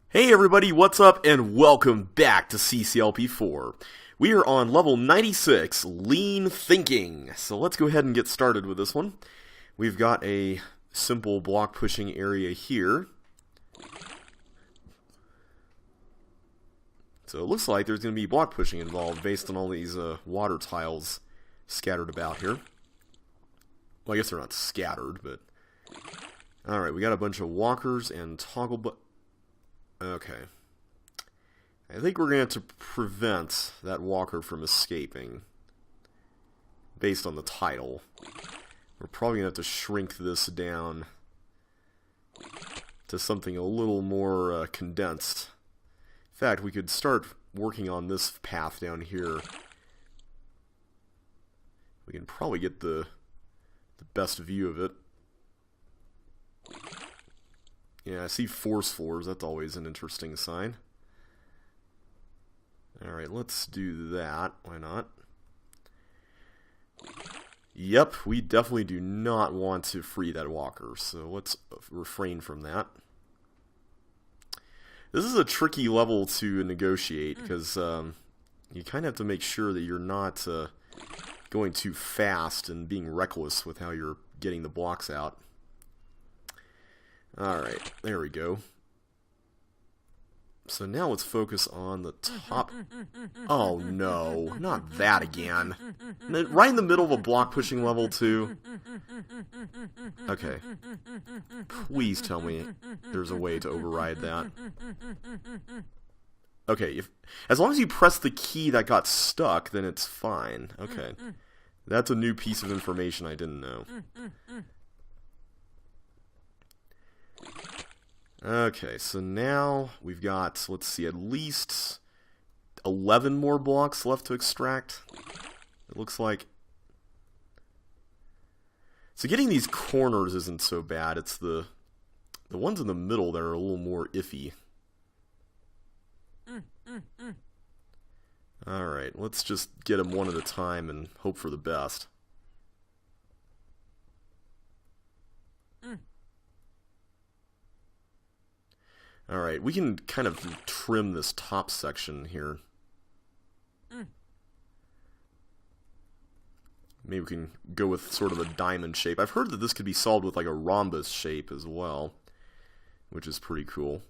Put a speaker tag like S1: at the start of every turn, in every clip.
S1: Hey everybody, what's up and welcome back to CCLP4. We are on level 96, Lean Thinking. So let's go ahead and get started with this one. We've got a simple block pushing area here. So it looks like there's going to be block pushing involved based on all these water tiles scattered about here. Well, I guess they're not scattered, but... Alright, we got a bunch of walkers and toggle Okay. I think we're going to have to prevent that walker from escaping. Based on the title. We're probably going to have to shrink this down to something a little more condensed. In fact, we could start working on this path down here. We can probably get the best view of it. Yeah, I see force floors. That's always an interesting sign. Alright, let's do that. Why not? Yep, we definitely do not want to free that walker, so let's refrain from that. This is a tricky level to negotiate, because you kind of have to make sure that you're not going too fast and being reckless with how you're getting the blocks out. Alright, there we go. So now let's focus on the top. Oh no, not that again. Right in the middle of a block pushing level too. Okay. Please tell me there's a way to override that. Okay, as long as you press the key that got stuck, then it's fine. Okay. That's a new piece of information I didn't know. Okay, so now we've got, let's see, at least 11 more blocks left to extract. It looks like. So getting these corners isn't so bad. It's the ones in the middle that are a little more iffy. Alright, let's just get them one at a time and hope for the best. Alright, we can kind of trim this top section here. Maybe we can go with sort of a diamond shape. I've heard that this could be solved with like a rhombus shape as well, which is pretty cool.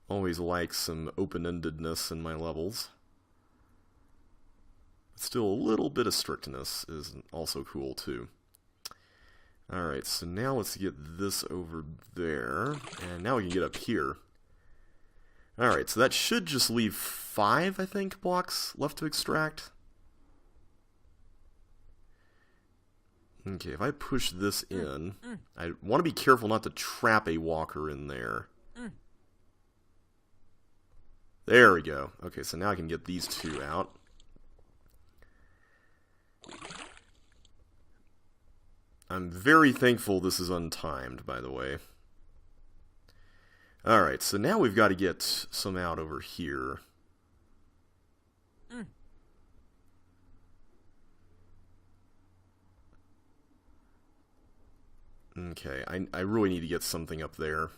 S1: Always like some open-endedness in my levels. Still, a little bit of strictness is also cool too. Alright, so now let's get this over there, and now we can get up here. Alright, so that should just leave 5, I think, blocks left to extract. Okay, if I push this in, I want to be careful not to trap a walker in there. There we go. Okay, so now I can get these two out. I'm very thankful this is untimed, by the way. Alright, so now we've got to get some out over here. Okay, I really need to get something up there.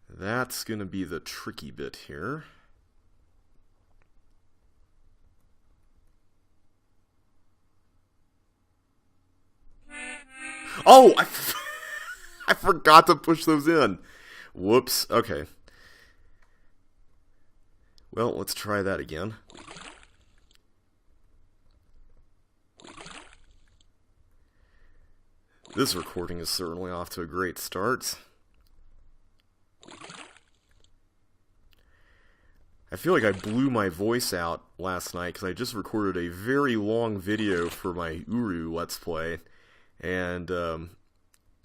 S1: That's going to be the tricky bit here. Oh! I forgot to push those in. Whoops. Okay. Well, let's try that again. This recording is certainly off to a great start. I feel like I blew my voice out last night because I just recorded a very long video for my Uru Let's Play. And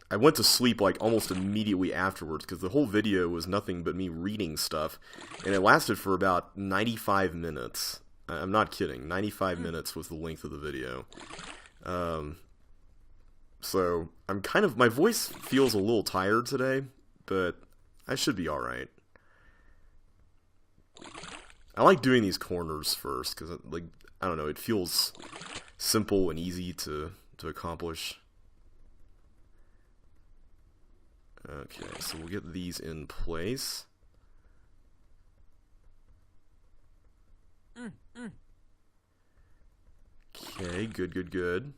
S1: I went to sleep like almost immediately afterwards because the whole video was nothing but me reading stuff. And it lasted for about 95 minutes. I'm not kidding. 95 minutes was the length of the video. So I'm kind of, my voice feels a little tired today, but I should be alright. I like doing these corners first because, like, I don't know, it feels simple and easy to accomplish. Okay, so we'll get these in place. Okay, good, good, good.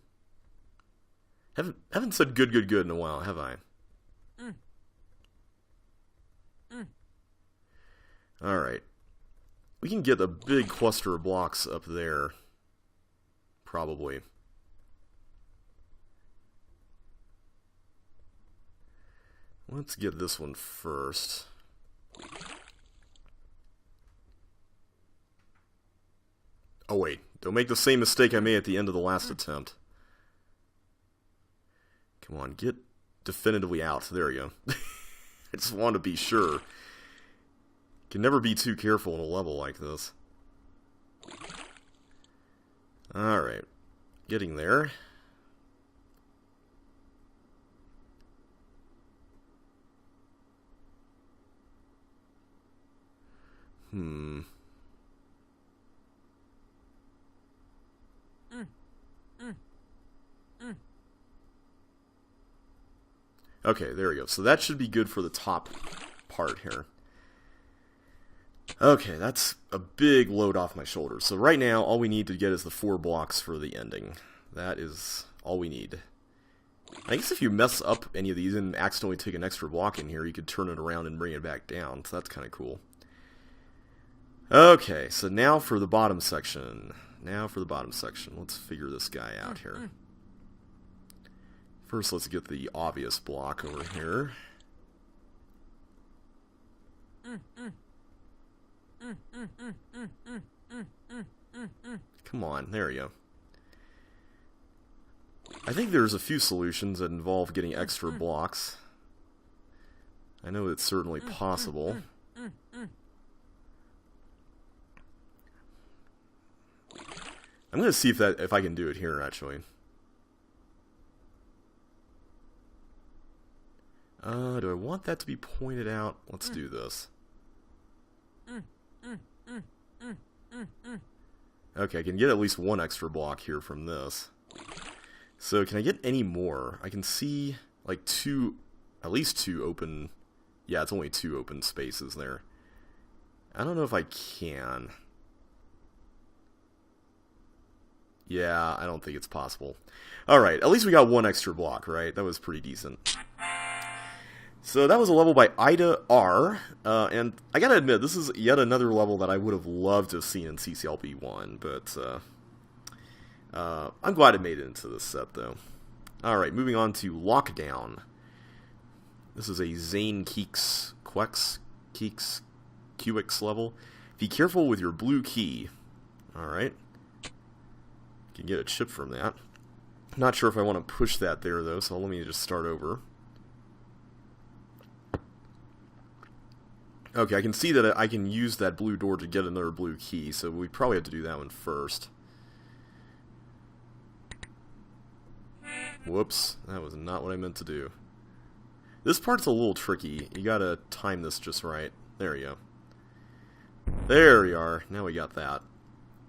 S1: Haven't said good, good, good in a while, have I? Alright. We can get a big cluster of blocks up there. Probably. Let's get this one first. Oh wait, don't make the same mistake I made at the end of the last attempt. Come on, get definitively out. There you go. I just want to be sure. Can never be too careful in a level like this. Alright, getting there. Okay, there we go. So that should be good for the top part here. Okay, that's a big load off my shoulders. So right now, all we need to get is the 4 blocks for the ending. That is all we need. I guess if you mess up any of these and accidentally take an extra block in here, you could turn it around and bring it back down. So that's kind of cool. Okay, so now for the bottom section. Let's figure this guy out here. First, let's get the obvious block over here. Come on, there we go. I think there's a few solutions that involve getting extra blocks. I know it's certainly possible. I'm going to see if I can do it here, actually. Do I want that to be pointed out? Let's do this. Okay, I can get at least 1 extra block here from this. So can I get any more? I can see like at least 2 open. Yeah, it's only 2 open spaces there. I don't know if I can. Yeah, I don't think it's possible. Alright, at least we got 1 extra block, right? That was pretty decent. So that was a level by Ida R, and I gotta admit, this is yet another level that I would have loved to have seen in CCLP1, but I'm glad it made it into this set, though. Alright, moving on to Lockdown. This is a Zane Keeks level. Be careful with your blue key. Alright. You can get a chip from that. Not sure if I want to push that there, though, so let me just start over. Okay, I can see that I can use that blue door to get another blue key, so we probably have to do that one first. Whoops, that was not what I meant to do. This part's a little tricky. You gotta time this just right. There you go. There we are. Now we got that.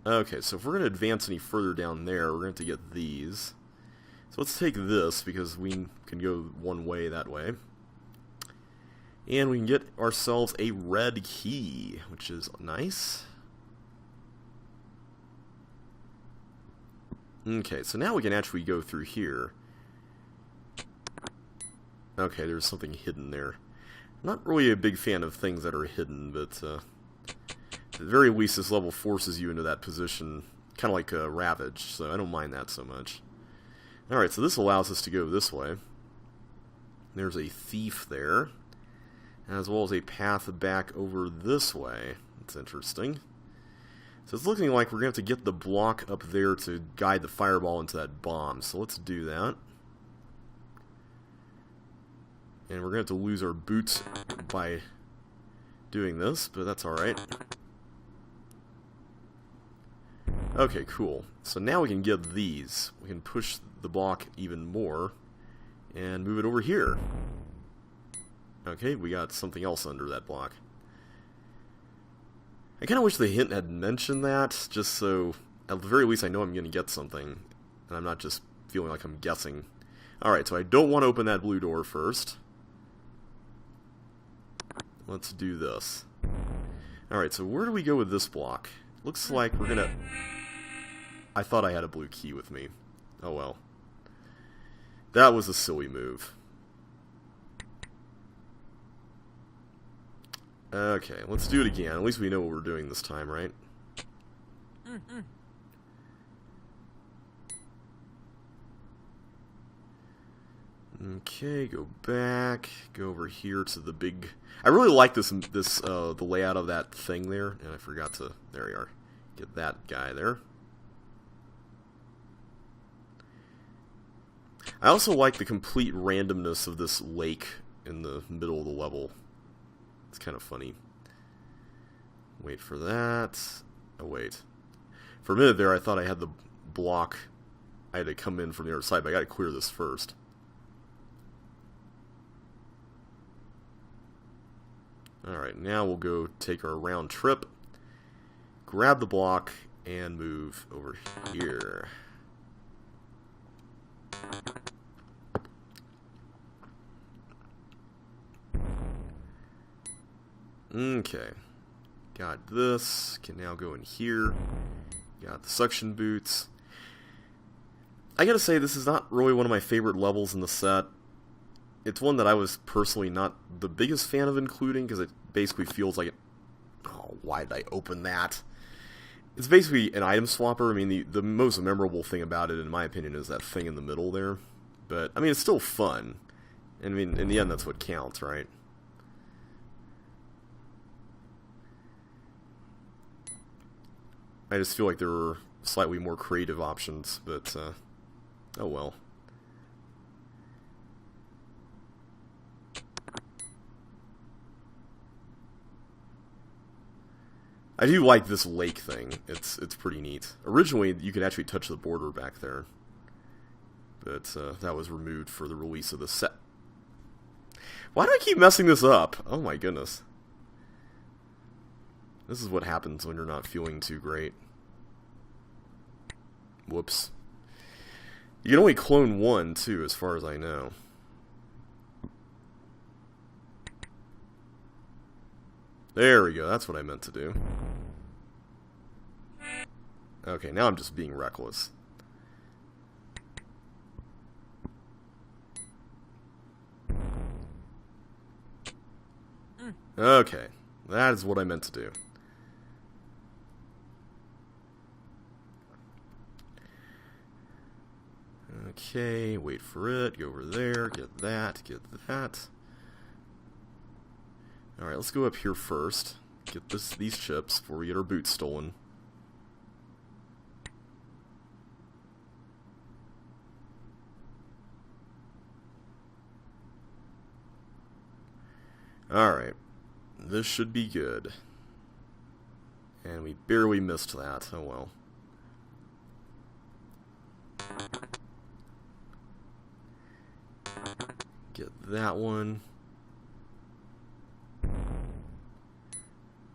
S1: Okay, so if we're going to advance any further down there, we're going to get these. So let's take this, because we can go one way that way. And we can get ourselves a red key, which is nice. Okay, so now we can actually go through here. Okay, there's something hidden there. I'm not really a big fan of things that are hidden, but at the very least this level forces you into that position, kind of like a Ravage, so I don't mind that so much. Alright, so this allows us to go this way. There's a thief there, as well as a path back over this way. That's interesting. So it's looking like we're going to have to get the block up there to guide the fireball into that bomb. So let's do that. And we're going to have to lose our boots by doing this, but that's alright. Okay, cool. So now we can get these. We can push the block even more and move it over here. Okay, we got something else under that block. I kind of wish the hint had mentioned that, just so at the very least I know I'm going to get something, and I'm not just feeling like I'm guessing. Alright, so I don't want to open that blue door first. let's do this. Alright, so where do we go with this block? Looks like we're gonna... I thought I had a blue key with me. Oh well. That was a silly move. Okay, let's do it again. At least we know what we're doing this time, right? Okay, go back. Go over here to the big... I really like the layout of that thing there. And I forgot to... There we are. Get that guy there. I also like the complete randomness of this lake in the middle of the level. It's kind of funny. Wait for that. Oh, wait. For a minute there, I thought I had the block. I had to come in from the other side, but I gotta clear this first. Alright, now we'll go take our round trip. Grab the block and move over here. Okay, got this, can now go in here, got the suction boots. I gotta say, this is not really one of my favorite levels in the set. It's one that I was personally not the biggest fan of including, because it basically feels like, oh, why did I open that? It's basically an item swapper. I mean, the most memorable thing about it, in my opinion, is that thing in the middle there. But, I mean, it's still fun. I mean, in the end, that's what counts, right? I just feel like there were slightly more creative options, but, oh well. I do like this lake thing. It's pretty neat. Originally, you could actually touch the border back there, but that was removed for the release of the set. Why do I keep messing this up? Oh my goodness. This is what happens when you're not feeling too great. Whoops. You can only clone one, too, as far as I know. There we go, that's what I meant to do. Okay, now I'm just being reckless. Okay, that is what I meant to do. Okay, wait for it, go over there, get that, get that. Alright, let's go up here first. Get these chips before we get our boots stolen. Alright, this should be good. And we barely missed that, oh well. Get that one.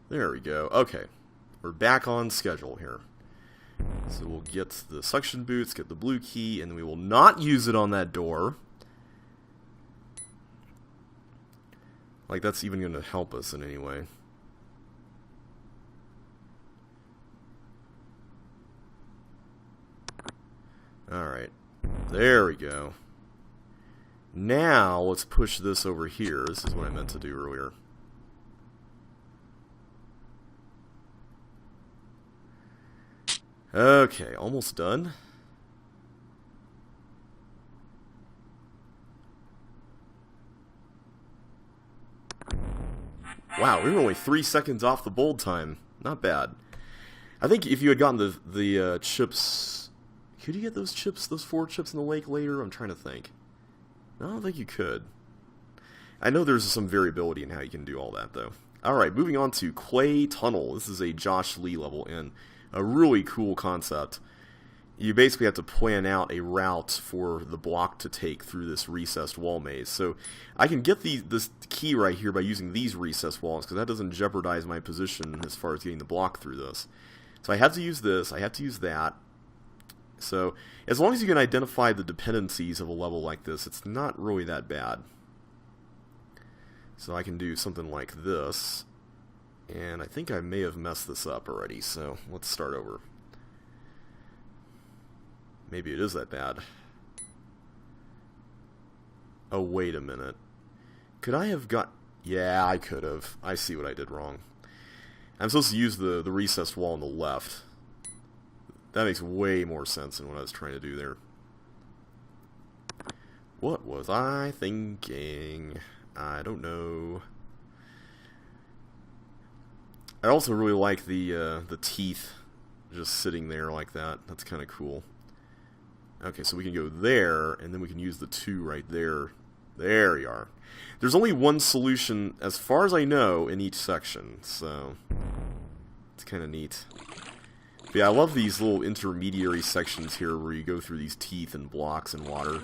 S1: There we go. Okay. We're back on schedule here. So we'll get the suction boots, get the blue key, and we will not use it on that door. Like that's even going to help us in any way. Alright. There we go. Now, let's push this over here. This is what I meant to do earlier. Okay, almost done. Wow, we were only 3 seconds off the bold time. Not bad. I think if you had gotten the chips... Could you get those chips, those 4 chips in the lake later? I'm trying to think. I don't think you could. I know there's some variability in how you can do all that, though. Alright, moving on to Clay Tunnel. This is a Josh Lee level, and a really cool concept. You basically have to plan out a route for the block to take through this recessed wall maze. So I can get this key right here by using these recessed walls, because that doesn't jeopardize my position as far as getting the block through this. So I have to use this, I have to use that. So as long as you can identify the dependencies of a level like this, it's not really that bad. So I can do something like this. And I think I may have messed this up already, so let's start over. Maybe it is that bad. Oh, wait a minute. Could I have got... Yeah, I could have. I see what I did wrong. I'm supposed to use the recessed wall on the left. That makes way more sense than what I was trying to do there. What was I thinking? I don't know. I also really like the teeth just sitting there like that. That's kind of cool. Okay, so we can go there, and then we can use the 2 right there. There you are. There's only one solution, as far as I know, in each section, so it's kind of neat. But yeah, I love these little intermediary sections here where you go through these teeth and blocks and water.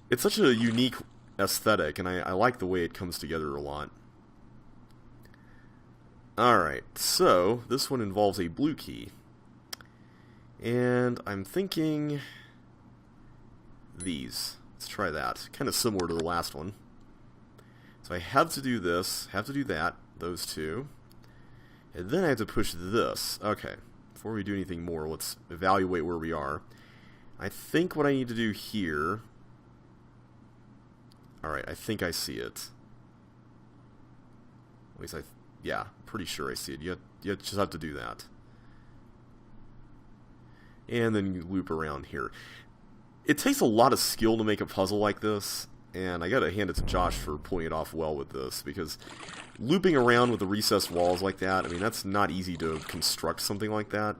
S1: It's such a unique aesthetic, and I like the way it comes together a lot. Alright, so this one involves a blue key. And I'm thinking these. Let's try that. Kind of similar to the last one. So I have to do this, have to do that, those 2. And then I have to push this. Okay, before we do anything more, let's evaluate where we are. I think what I need to do here... Alright, I think I see it. At least yeah, pretty sure I see it. You just have to do that. And then you loop around here. It takes a lot of skill to make a puzzle like this, and I gotta hand it to Josh for pulling it off well with this, because looping around with the recessed walls like that, I mean, that's not easy to construct something like that,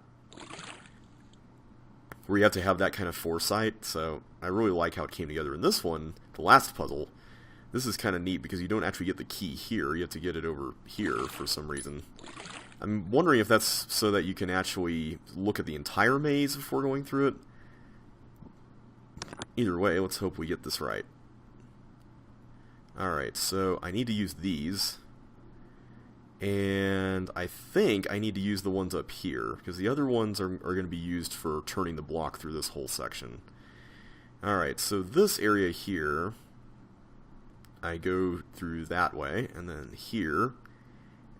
S1: where you have to have that kind of foresight, so I really like how it came together. In this one, the last puzzle, this is kind of neat because you don't actually get the key here, you have to get it over here for some reason. I'm wondering if that's so that you can actually look at the entire maze before going through it. Either way, let's hope we get this right. Alright, so I need to use these. And I think I need to use the ones up here, because the other ones are going to be used for turning the block through this whole section. Alright, so this area here, I go through that way, and then here,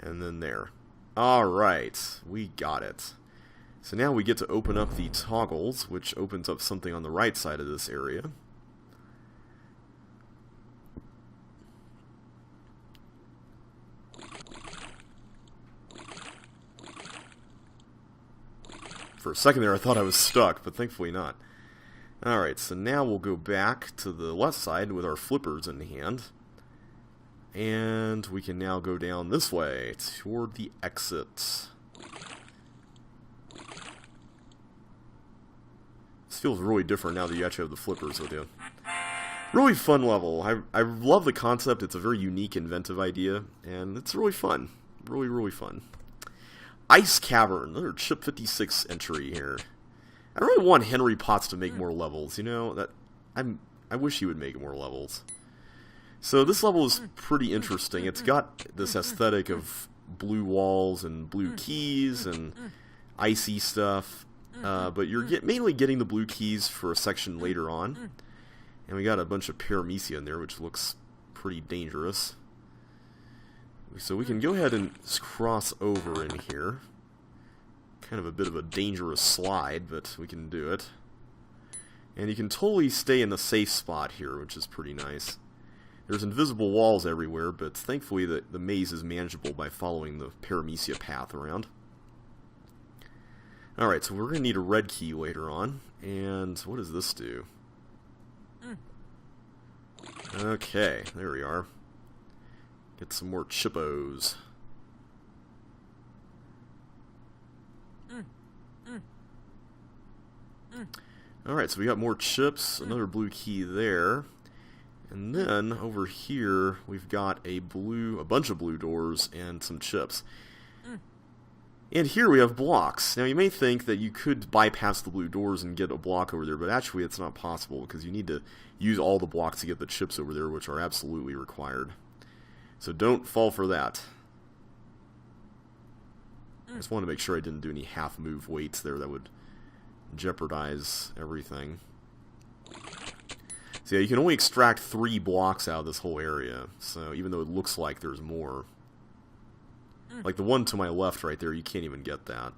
S1: and then there. Alright, we got it. So now we get to open up the toggles, which opens up something on the right side of this area. For a second there I thought I was stuck, but thankfully not. Alright, so now we'll go back to the left side with our flippers in hand. And we can now go down this way, toward the exit. This feels really different now that you actually have the flippers with you. Really fun level. I love the concept. It's a very unique, inventive idea, and it's really fun. Really, really fun. Ice Cavern, another Chip 56 entry here. I really want Henry Potts to make more levels, you know? I wish he would make more levels. So this level is pretty interesting. It's got this aesthetic of blue walls and blue keys and icy stuff. But you're mainly getting the blue keys for a section later on. And we got a bunch of paramecia in there, which looks pretty dangerous. So we can go ahead and cross over in here. Kind of a bit of a dangerous slide, but we can do it. And you can totally stay in the safe spot here, which is pretty nice. There's invisible walls everywhere, but thankfully the maze is manageable by following the paramecia path around. Alright, so we're going to need a red key later on. And what does this do? Okay, there we are. Get some more chippos. Alright, so we got more chips, another blue key there. And then over here we've got a bunch of blue doors and some chips. And here we have blocks. Now you may think that you could bypass the blue doors and get a block over there, but actually it's not possible because you need to use all the blocks to get the chips over there, which are absolutely required. So don't fall for that. I just want to make sure I didn't do any half-move weights there that would jeopardize everything. So yeah, you can only extract 3 blocks out of this whole area. So even though it looks like there's more. Like the one to my left right there, you can't even get that.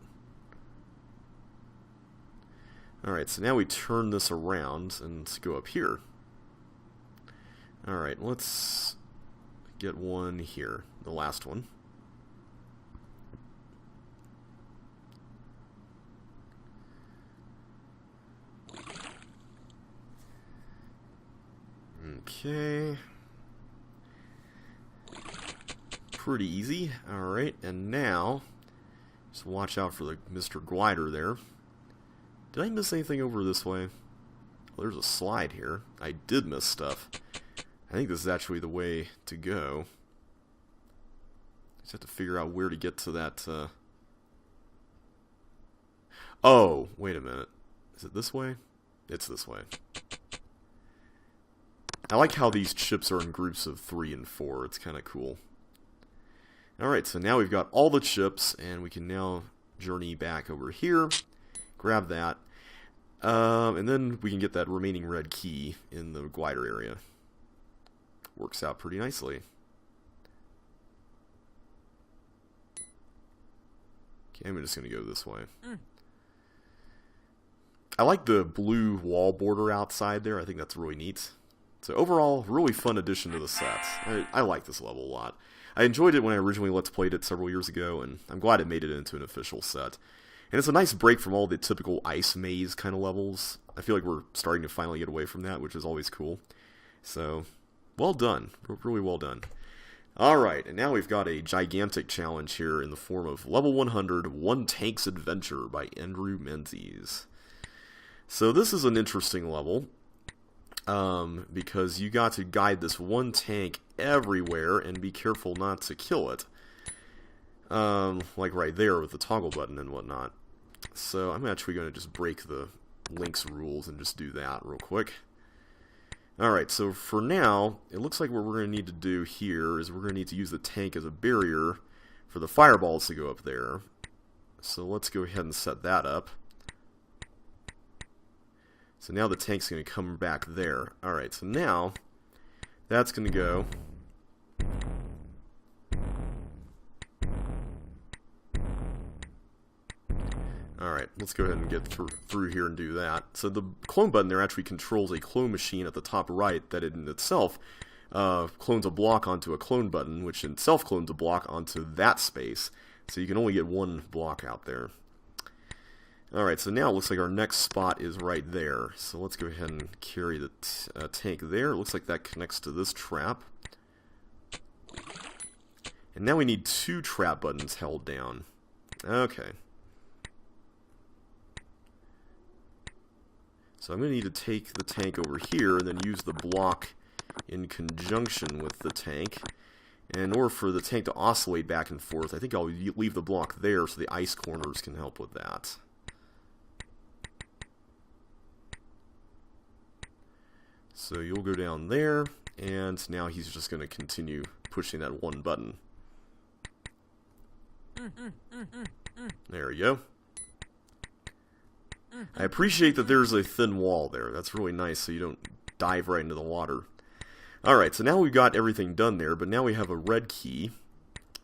S1: Alright, so now we turn this around and go up here. Alright, let's get one here. The last one. Okay. Pretty easy. Alright, and now, just watch out for the Mr. Glider there. Did I miss anything over this way? Well, there's a slide here. I did miss stuff. I think this is actually the way to go. Just have to figure out where to get to that, Oh, wait a minute. Is it this way? It's this way. I like how these chips are in groups of 3 and 4. It's kind of cool. Alright, so now we've got all the chips, and we can now journey back over here. Grab that. And then we can get that remaining red key in the glider area. Works out pretty nicely. Okay, I'm just going to go this way. I like the blue wall border outside there. I think that's really neat. So overall, really fun addition to the set. I like this level a lot. I enjoyed it when I originally Let's Played it several years ago, and I'm glad it made it into an official set. And it's a nice break from all the typical ice maze kind of levels. I feel like we're starting to finally get away from that, which is always cool. So, well done. Really well done. Alright, and now we've got a gigantic challenge here in the form of Level 100, One Tank's Adventure by Andrew Menzies. So this is an interesting level. Because you got to guide this one tank everywhere and be careful not to kill it. Like right there with the toggle button and whatnot. So I'm actually going to just break the Link's rules and just do that real quick. Alright, so for now, it looks like what we're going to need to do here is we're going to need to use the tank as a barrier for the fireballs to go up there. So let's go ahead and set that up. So now the tank's going to come back there. Alright, so now that's going to go. Alright, let's go ahead and get through here and do that. So the clone button there actually controls a clone machine at the top right that in itself clones a block onto a clone button, which in itself clones a block onto that space. So you can only get one block out there. Alright, so now it looks like our next spot is right there. So let's go ahead and carry the tank there. It looks like that connects to this trap. And now we need 2 trap buttons held down. Okay. So I'm going to need to take the tank over here and then use the block in conjunction with the tank. And in order for the tank to oscillate back and forth, I think I'll leave the block there so the ice corners can help with that. So you'll go down there, and now he's just going to continue pushing that one button. There we go. I appreciate that there's a thin wall there. That's really nice so you don't dive right into the water. Alright, so now we've got everything done there, but now we have a red key.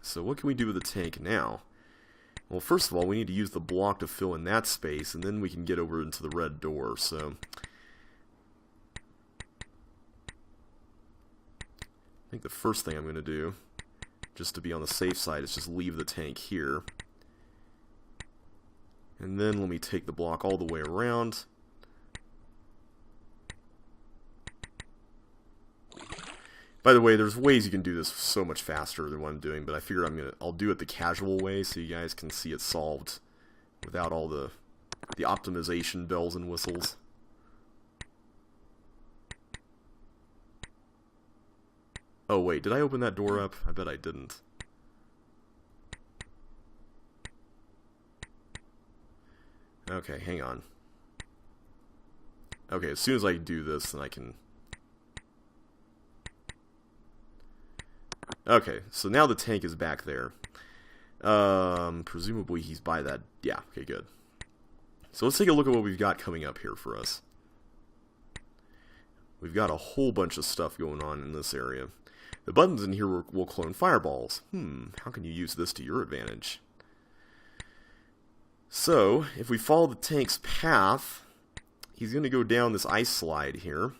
S1: So what can we do with the tank now? Well, first of all, we need to use the block to fill in that space, and then we can get over into the red door. So I think the first thing I'm going to do, just to be on the safe side, is just leave the tank here. And then let me take the block all the way around. By the way, there's ways you can do this so much faster than what I'm doing, but I figured I'll do it the casual way so you guys can see it solved without all the optimization bells and whistles. Oh wait, did I open that door up? I bet I didn't. Okay, hang on. Okay, as soon as I do this, then I can... Okay, so now the tank is back there. Presumably he's by that... Yeah, okay, good. So let's take a look at what we've got coming up here for us. we've got a whole bunch of stuff going on in this area. The buttons in here will clone fireballs. How can you use this to your advantage? So, if we follow the tank's path, he's going to go down this ice slide here.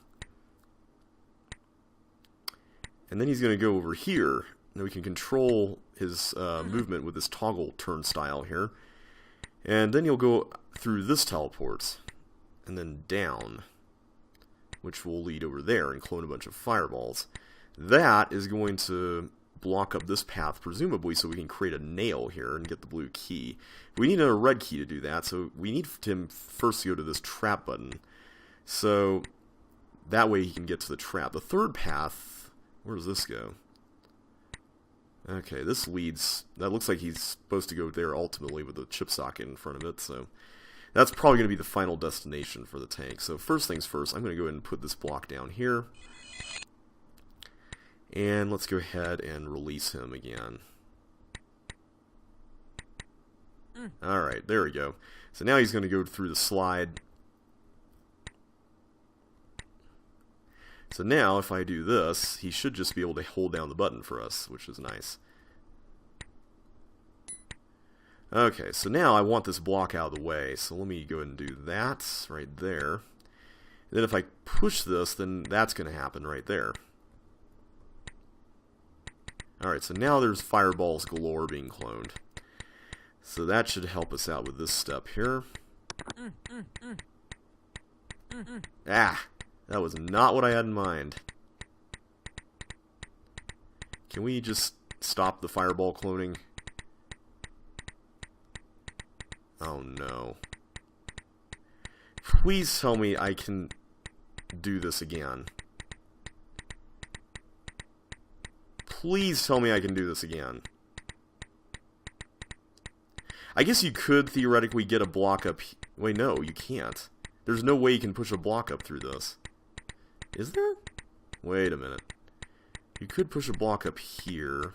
S1: And then he's going to go over here. And we can control his movement with this toggle turnstile here. And then he'll go through this teleport. And then down. Which will lead over there and clone a bunch of fireballs. That is going to block up this path, presumably, so we can create a nail here and get the blue key. We need a red key to do that, so we need him first to go to this trap button. So that way he can get to the trap. The third path, where does this go? Okay, this leads, that looks like he's supposed to go there ultimately with the chip socket in front of it, so that's probably going to be the final destination for the tank. So first things first, I'm going to go ahead and put this block down here. And let's go ahead and release him again. Alright, there we go. So now he's going to go through the slide. So now, if I do this, he should just be able to hold down the button for us, which is nice. Okay, so now I want this block out of the way, so let me go ahead and do that right there. And then if I push this, then that's going to happen right there. Alright, so now there's fireballs galore being cloned. So that should help us out with this step here. Ah! That was not what I had in mind. Can we just stop the fireball cloning? Oh no. Please tell me I can do this again. Please tell me I can do this again. I guess you could theoretically get a block up... Wait, no, you can't. There's no way you can push a block up through this. Is there? Wait a minute. You could push a block up here.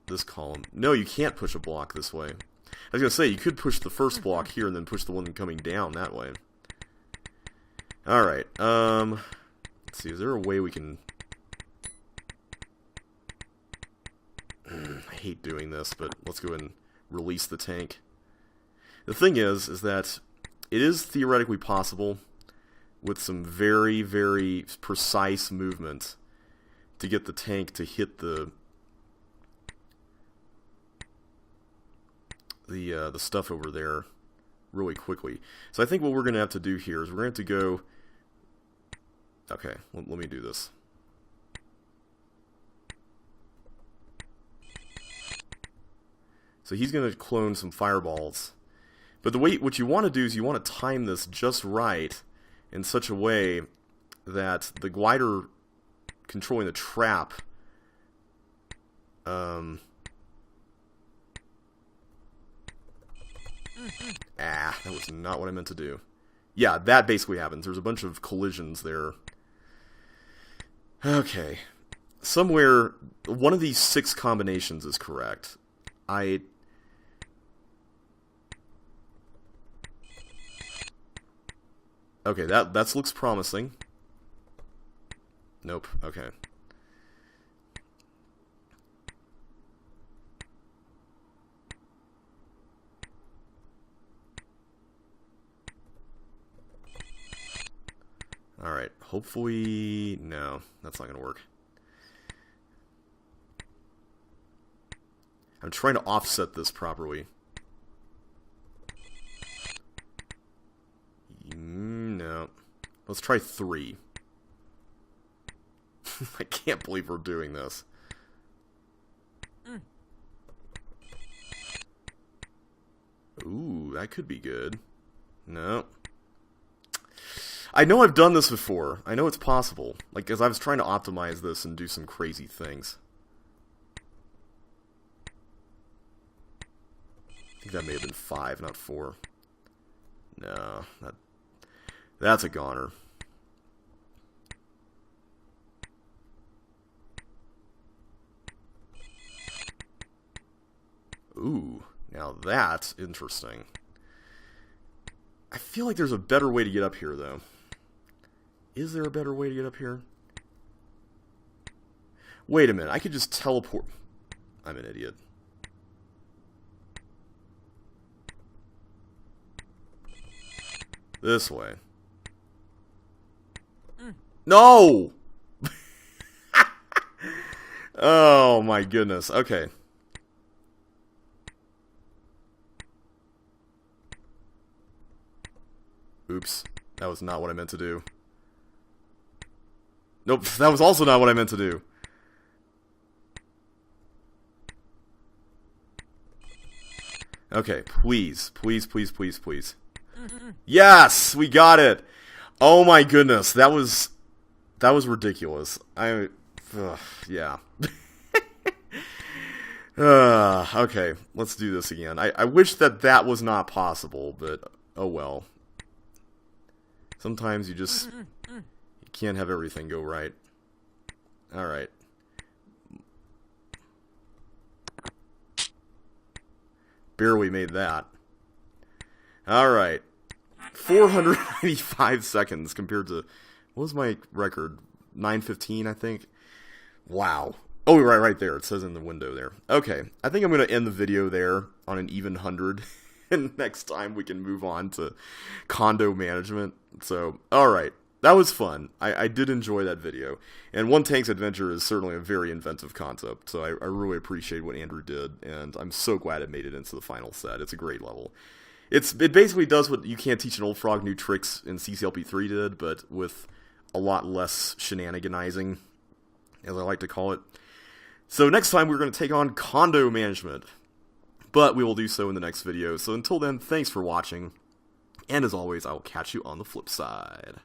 S1: This column. No, you can't push a block this way. I was going to say, you could push the first block here and then push the one coming down that way. Alright, let's see, is there a way we can... I hate doing this, but let's go ahead and release the tank. The thing is that it is theoretically possible with some very, very precise movement to get the tank to hit the stuff over there really quickly. So I think what we're going to have to do here is we're going to have to go... Okay, let me do this. So he's going to clone some fireballs. But the way, what you want to do is you want to time this just right in such a way that the glider controlling the trap that was not what I meant to do. Yeah, that basically happens. There's a bunch of collisions there. Okay. Somewhere, one of these 6 combinations is correct. Okay, that looks promising. Nope, okay. Alright, hopefully... No, that's not going to work. I'm trying to offset this properly. No. Let's try 3. I can't believe we're doing this. Ooh, that could be good. No. I know I've done this before. I know it's possible. Like, as I was trying to optimize this and do some crazy things. I think that may have been 5, not 4. No, that's a goner. Ooh, now that's interesting. I feel like there's a better way to get up here, though. Is there a better way to get up here? Wait a minute, I could just teleport. I'm an idiot. This way. No! Oh my goodness. Okay. Oops. That was not what I meant to do. Nope, that was also not what I meant to do. Okay, please. Please, please, please, please. Yes! We got it! Oh my goodness, that was ridiculous. Yeah. Okay, let's do this again. I wish that was not possible, but oh well. Sometimes you can't have everything go right. Alright. Barely made that. Alright. 495 seconds compared to... What was my record? 9:15, I think? Wow. Oh, right there. It says in the window there. Okay. I think I'm going to end the video there on an even 100. And next time we can move on to condo management. So, alright. That was fun. I did enjoy that video. And One Tank's Adventure is certainly a very inventive concept. So I really appreciate what Andrew did. And I'm so glad it made it into the final set. It's a great level. It basically does what You Can't Teach an Old Frog New Tricks in CCLP4 did, but with a lot less shenaniganizing, as I like to call it. So next time we're going to take on condo management. But we will do so in the next video. So until then, thanks for watching. And as always, I will catch you on the flip side.